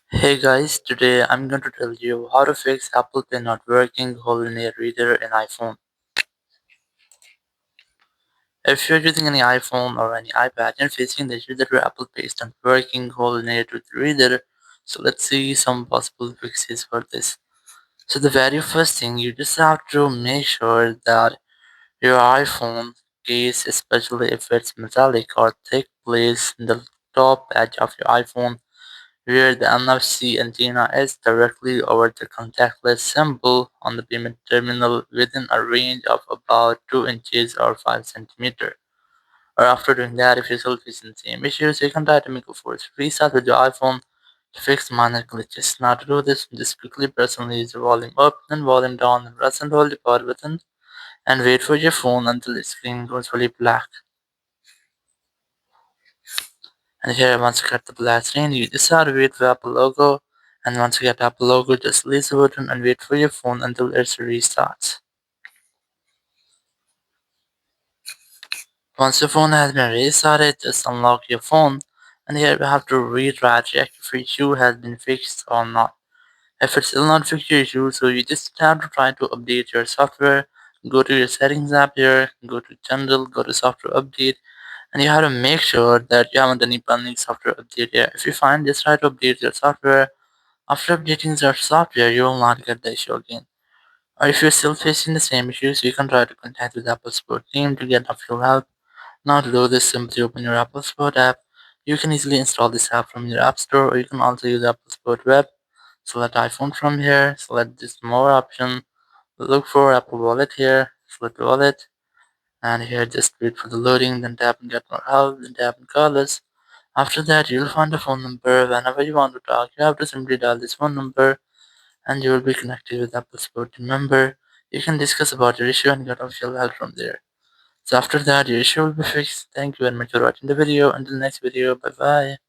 Hey guys, today I'm going to tell you how to fix Apple Pay not working hole in your reader in iPhone. If you're using any iPhone or any iPad and facing the issue that your Apple Pay is not working hole in your reader, so let's see some possible fixes for this. So the very first thing, you just have to make sure that your iPhone case, especially if it's metallic or thick, place in the top edge of your iPhone where the NFC antenna is directly over the contactless symbol on the payment terminal within a range of about 2 inches or 5 centimeters. Or after doing that, if you're still facing the same issues, you can try to make a force restart with your iPhone to fix minor glitches. Now to do this, just quickly press and release the volume up and volume down and press and hold the power button and wait for your phone until the screen goes fully black. And here, once you get the black screen, you just have to wait for Apple logo. And once you get Apple logo, just release the button and wait for your phone until it restarts. Once your phone has been restarted, just unlock your phone. And here we have to retry check if your issue has been fixed or not. If it's still not fixed your issue, so you just have to try to update your software. Go to your settings app here, go to general, go to software update, and you have to make sure that you haven't done any pending software update here. If you find this, try to update your software. After updating your software, you will not get the issue again. Or if you're still facing the same issues, you can try to contact the Apple Support team to get actual help. Now to do this, simply open your Apple Support app. You can easily install this app from your App Store, or you can also use Apple Support Web. Select iPhone from here, select this more option, look for Apple Wallet here, select Wallet, and here just wait for the loading, then tap and get more help, then tap and call us. After that, you'll find a phone number. Whenever you want to talk, you have to simply dial this phone number and you will be connected with Apple support team member. You can discuss about your issue and get official help from there. So after that, your issue will be fixed. Thank you very much for watching the video. Until next video, bye bye.